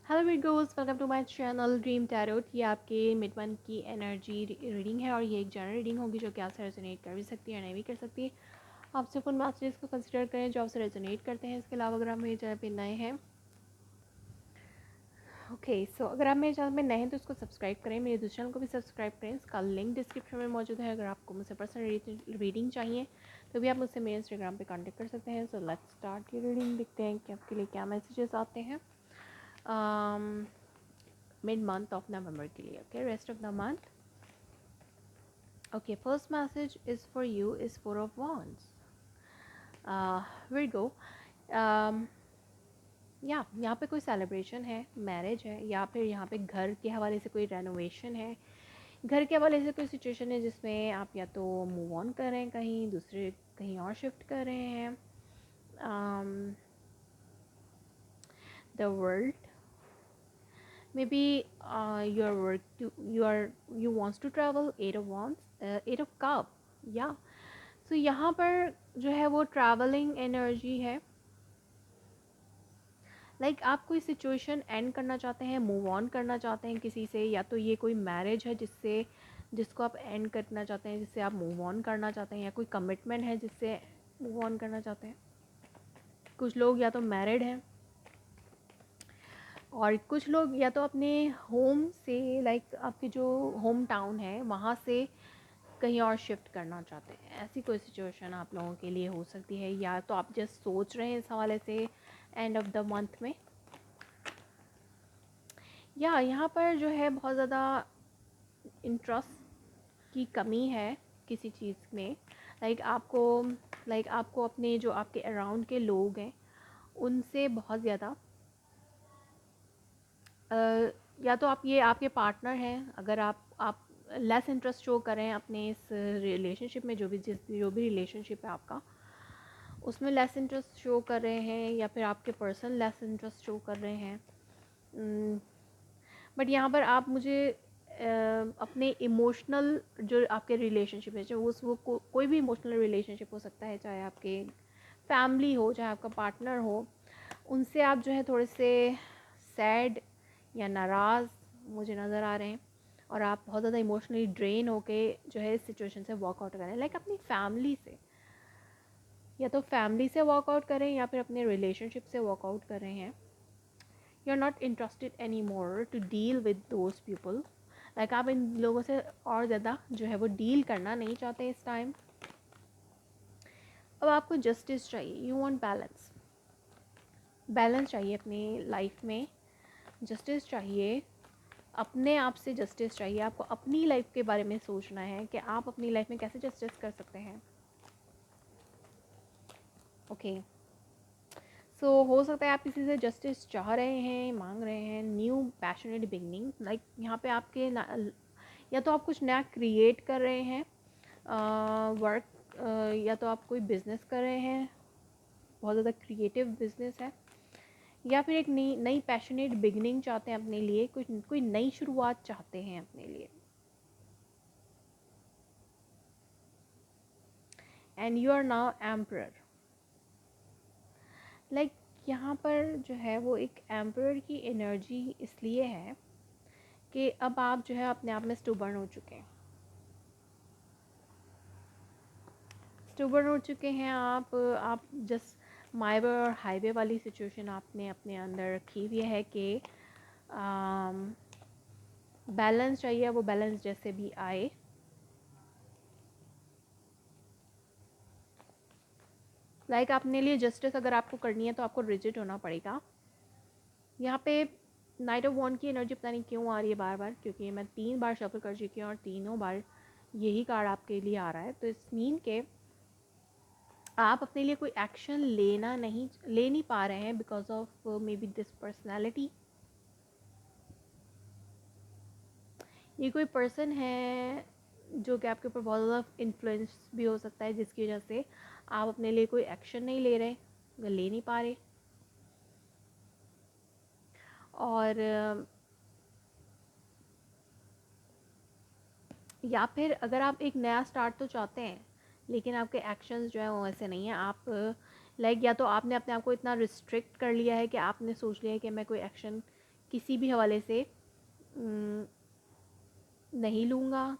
Hello वीगोस, welcome to my channel dream tarot. ये आपके मिड मंथ की एनर्जी रीडिंग है और ये एक जनरल रीडिंग होगी जो कि आपसे रेजोनेट कर भी सकती है या नहीं भी कर सकती। आप सिर्फ उन मैसेजेस को कंसिडर करें जो आपसे रेजोनेट करते हैं। इसके अलावा अगर आप मेरे चैनल पे नए हैं सो अगर आप मेरे चैनल में नए हैं तो इसको सब्सक्राइब करें, मेरे दूसरे चैनल को भी सब्सक्राइब करें। इसका लिंक डिस्क्रिप्शन में मौजूद है। अगर आपको मुझसे पर्सनल रीडिंग चाहिए तो भी आप मुझसे मेरे इंस्टाग्राम पे कांटेक्ट कर सकते हैं। सो लेट्स स्टार्ट ये रीडिंग। देखते हैं कि आपके लिए क्या मैसेजेस आते हैं मिड मंथ ऑफ नवंबर के लिए। Okay, rest of the month. Okay, first message is for you is 4 of Wands। Virgo, या यहाँ पे कोई सेलिब्रेशन है, मैरिज है, या फिर यहाँ पे घर के हवाले से कोई रेनोवेशन है। घर के हवाले से कोई सिचुएशन है जिसमें आप या तो मूव ऑन कर रहे हैं, कहीं दूसरे कहीं और शिफ्ट कर रहे हैं। The world, maybe your work to you wants to travel, 8 of Wands, 8 of Cup, या सो यहाँ पर जो है वो ट्रैवलिंग एनर्जी है। लाइक आप कोई सिचुएशन एंड करना चाहते हैं, मूव ऑन करना चाहते हैं किसी से, या तो ये कोई मैरिज है जिसको आप एंड करना चाहते हैं, जिससे आप मूव ऑन करना चाहते हैं, या कोई कमिटमेंट है जिससे मूव ऑन करना चाहते हैं। कुछ लोग या तो मैरिड हैं और कुछ लोग या तो अपने होम से, लाइक आपके जो होम टाउन है वहाँ से कहीं और शिफ्ट करना चाहते हैं। ऐसी कोई सिचुएशन आप लोगों के लिए हो सकती है, या तो आप जस्ट सोच रहे हैं इस हवाले से एंड ऑफ द मंथ में। या यहाँ पर जो है बहुत ज़्यादा इंटरेस्ट की कमी है किसी चीज़ में। आपको अपने जो आपके अराउंड के लोग हैं उनसे बहुत ज़्यादा या तो आप ये आपके पार्टनर हैं, अगर आप लेस इंटरेस्ट शो करें अपने इस रिलेशनशिप में, जो भी रिलेशनशिप है आपका उसमें लेस इंटरेस्ट शो कर रहे हैं, या फिर आपके पर्सन लेस इंटरेस्ट शो कर रहे हैं। बट यहाँ पर आप मुझे अपने इमोशनल जो आपके रिलेशनशिप है, चाहे कोई भी इमोशनल रिलेशनशिप हो सकता है, चाहे आपके फैमिली हो, चाहे आपका पार्टनर हो, उनसे आप जो है थोड़े से सैड या नाराज़ मुझे नज़र आ रहे हैं, और आप बहुत ज़्यादा इमोशनली ड्रेन होके जो है इस सिचुएशन से वॉकआउट करें। लाइक अपनी फैमिली से, या तो फैमिली से वॉकआउट करें या फिर अपने रिलेशनशिप से वॉकआउट कर रहे हैं। You are not interested any more to deal with those people. Like आप इन लोगों से और ज़्यादा जो है वो डील करना नहीं चाहते इस टाइम। अब आपको जस्टिस चाहिए, यू वांट बैलेंस। बैलेंस चाहिए अपनी लाइफ में, जस्टिस चाहिए, अपने आप से जस्टिस चाहिए। आपको अपनी लाइफ के बारे में सोचना है कि आप अपनी लाइफ में कैसे जस्टिस कर सकते हैं। ओके, सो हो सकता है आप किसी से जस्टिस चाह रहे हैं, मांग रहे हैं, न्यू पैशनेट बिगनिंग। लाइक यहाँ पे आपके या तो आप कुछ नया क्रिएट कर रहे हैं, वर्क, या तो आप कोई बिज़नेस कर रहे हैं, बहुत ज़्यादा क्रिएटिव बिजनेस है, या फिर एक नई पैशनेट बिगनिंग चाहते हैं अपने लिए, कोई नई शुरुआत चाहते हैं अपने लिए। And you are now emperor. Like यहाँ पर जो है वो एक एम्परर की एनर्जी इसलिए है कि अब आप जो है अपने आप में स्टूबर्न हो चुके हैं। स्टूबर्न हो चुके हैं आप जस्ट माई वे और हाईवे वाली सिचुएशन आपने अपने अंदर रखी हुई है कि बैलेंस चाहिए, वो बैलेंस जैसे भी आए। लाइक अपने लिए जस्टिस अगर आपको करनी है तो आपको रिजिड होना पड़ेगा। यहाँ पे नाइट ऑफ वॉन्ड की एनर्जी पता नहीं क्यों आ रही है बार बार, क्योंकि मैं 3 बार शफल कर चुकी हूँ और तीनों बार यही कार्ड आपके लिए आ रहा है। तो इस मीन के आप अपने लिए कोई एक्शन ले नहीं पा रहे हैं because of may be this personality. ये कोई पर्सन है जो कि आपके ऊपर बहुत ज़्यादा इन्फ्लुएंस भी हो सकता है, जिसकी वजह से आप अपने लिए कोई एक्शन नहीं ले रहे या ले नहीं पा रहे। और या फिर अगर आप एक नया स्टार्ट तो चाहते हैं लेकिन आपके एक्शंस जो है वो ऐसे नहीं हैं। आप लाइक या तो आपने अपने आप को इतना रिस्ट्रिक्ट कर लिया है कि आपने सोच लिया है कि मैं कोई एक्शन किसी भी हवाले से नहीं लूँगा।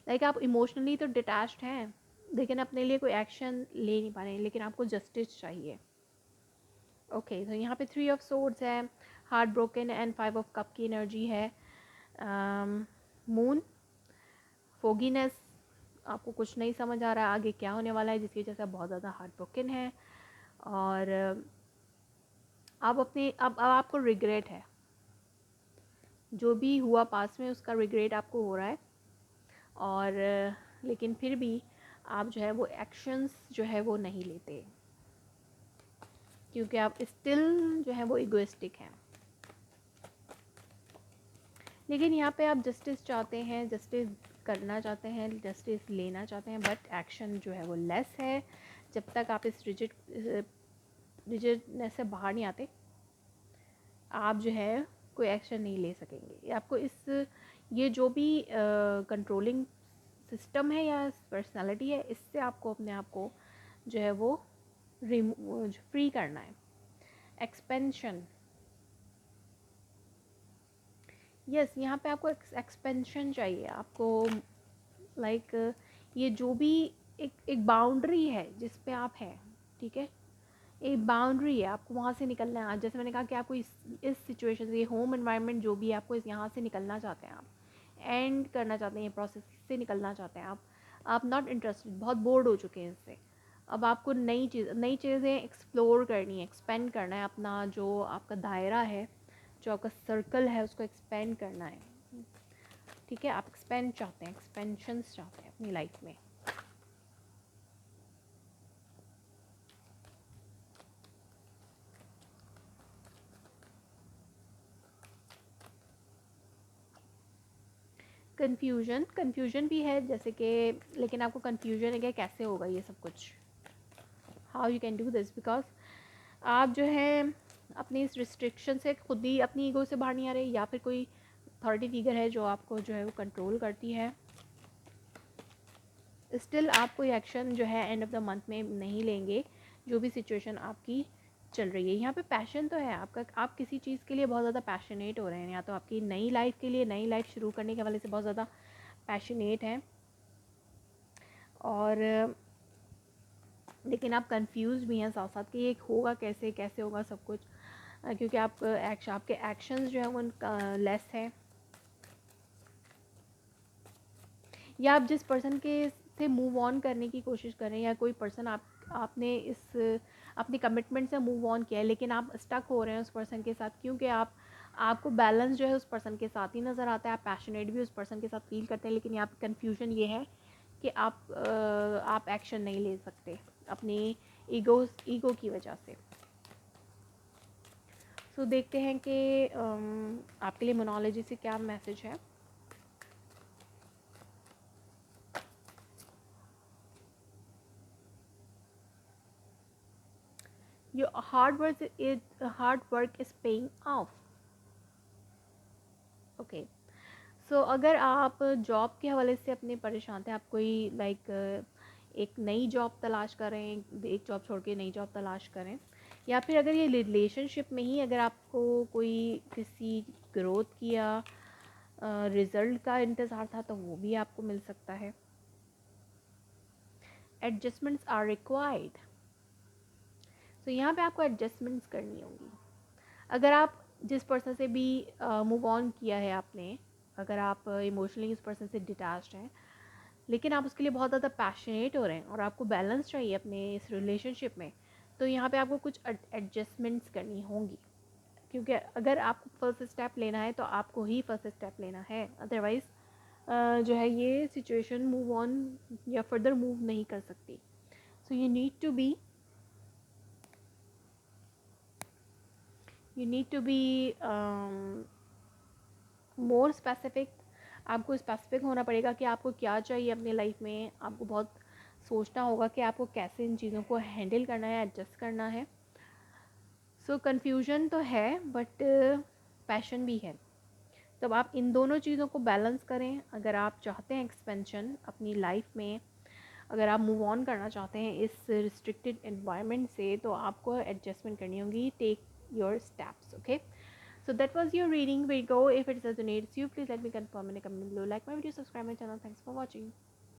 लाइक आप इमोशनली तो डिटैच्ड हैं, लेकिन अपने लिए कोई एक्शन ले नहीं पा रहे हैं, लेकिन आपको जस्टिस चाहिए। ओके, तो यहाँ पे 3 ऑफ सोर्ड्स है, heart broken and 5 of cup की एनर्जी है। मून, फोगीनेस, आपको कुछ नहीं समझ आ रहा है आगे क्या होने वाला है, जिसकी वजह से आप बहुत ज़्यादा हार्ट ब्रोकन है। और आप अपने अब आपको रिग्रेट है, जो भी हुआ पास में उसका रिग्रेट आपको हो रहा है। और लेकिन फिर भी आप जो है वो एक्शंस जो है वो नहीं लेते, क्योंकि आप स्टिल जो है वो इगोइस्टिक हैं। लेकिन यहाँ पे आप जस्टिस चाहते हैं, जस्टिस करना चाहते हैं, जस्टिस लेना चाहते हैं, बट एक्शन जो है वो लेस है। जब तक आप इस रिजिडनेस से बाहर नहीं आते, आप जो है कोई एक्शन नहीं ले सकेंगे। आपको इस ये जो भी कंट्रोलिंग सिस्टम है या पर्सनालिटी है, इससे आपको अपने आप को जो है वो फ्री करना है। एक्सपेंशन, यस, यहाँ पे आपको एक्सपेंशन चाहिए। आपको लाइक ये जो भी एक बाउंड्री है जिस पे आप हैं, ठीक है, एक बाउंड्री है, आपको वहाँ से निकलना है। आज जैसे मैंने कहा कि आपको इस सिचुएशन से, ये होम एनवायरनमेंट जो भी है, आपको इस यहाँ से निकलना चाहते हैं, आप एंड करना चाहते हैं, ये प्रोसेस से निकलना चाहते हैं आप नॉट इंटरेस्टेड, बहुत बोर्ड हो चुके हैं इससे। अब आपको नई चीज़ें एक्सप्लोर करनी है, एक्सपेंड करना है, अपना जो आपका दायरा है, जो आपका सर्कल है, उसको एक्सपेंड करना है। ठीक है, आप एक्सपेंड चाहते हैं, एक्सपेंशंस चाहते हैं अपनी लाइफ में। कन्फ्यूजन भी है, जैसे कि, लेकिन आपको कन्फ्यूजन है कि कैसे होगा ये सब कुछ, how you can do this, because आप जो है अपनी इस रिस्ट्रिक्शन से खुद ही अपनी ईगो से बाहर नहीं आ रहे, या फिर कोई अथॉरिटी फिगर है जो आपको जो है वो कंट्रोल करती है। स्टिल आप कोई एक्शन जो है एंड ऑफ द मंथ में नहीं लेंगे, जो भी सिचुएशन आपकी चल रही है। यहाँ पे पैशन तो है आपका, आप किसी चीज़ के लिए बहुत ज़्यादा पैशनेट हो रहे हैं, या तो आपकी नई लाइफ के लिए, नई लाइफ शुरू करने के हवाले से बहुत ज़्यादा पैशनेट हैं, और लेकिन आप कंफ्यूज भी हैं साथ साथ कि ये होगा कैसे, कैसे होगा सब कुछ, क्योंकि आपके एक्शंस जो है वो लेस है, या आप जिस पर्सन के से मूव ऑन करने की कोशिश कर रहे हैं, या कोई पर्सन आपने अपनी कमिटमेंट से मूव ऑन किया है, लेकिन आप स्टक हो रहे हैं उस पर्सन के साथ, क्योंकि आपको बैलेंस जो है उस पर्सन के साथ ही नज़र आता है, आप पैशनेट भी उस पर्सन के साथ फील करते हैं, लेकिन यहाँ पर कन्फ्यूजन ये है कि आप एक्शन नहीं ले सकते अपनी ईगो की वजह से। सो देखते हैं कि आपके लिए मोनोलॉजी से क्या मैसेज है। Your hard work is paying off. Okay, so अगर आप जॉब के हवाले से अपने परेशान थे, आप कोई एक नई जॉब तलाश कर रहे हैं, एक जॉब छोड़ के नई जॉब तलाश करें, या फिर अगर ये रिलेशनशिप में ही अगर आपको कोई किसी ग्रोथ किया रिज़ल्ट का इंतज़ार था, तो वो भी आपको मिल सकता है। एडजस्टमेंट्स आर रिक्वायर्ड, सो यहाँ पे आपको एडजस्टमेंट्स करनी होंगी। अगर आप जिस पर्सन से भी मूव ऑन किया है आपने, अगर आप इमोशनली उस पर्सन से डिटैच्ड हैं, लेकिन आप उसके लिए बहुत ज़्यादा पैशनेट हो रहे हैं और आपको बैलेंस चाहिए अपने इस रिलेशनशिप में, तो यहाँ पे आपको कुछ एडजस्टमेंट्स करनी होंगी, क्योंकि अगर आपको फर्स्ट स्टेप लेना है तो आपको ही फर्स्ट स्टेप लेना है, अदरवाइज़ जो है ये सिचुएशन मूव ऑन या फर्दर मूव नहीं कर सकती। So you need to be more specific. आपको स्पेसिफिक होना पड़ेगा कि आपको क्या चाहिए अपनी लाइफ में। आपको बहुत सोचना होगा कि आपको कैसे इन चीज़ों को हैंडल करना है, एडजस्ट करना है। सो कन्फ्यूजन तो है, बट पैशन भी है। तब आप इन दोनों चीज़ों को बैलेंस करें। अगर आप चाहते हैं एक्सपेंशन अपनी लाइफ में, अगर आप मूव ऑन करना चाहते हैं इस रिस्ट्रिक्टेड एनवायरनमेंट से, तो आपको एडजस्टमेंट करनी होगी। Take your steps, okay. So that was your reading, Virgo. If it resonates you, please let me confirm in a comment below. Like my video, subscribe my channel. Thanks for watching.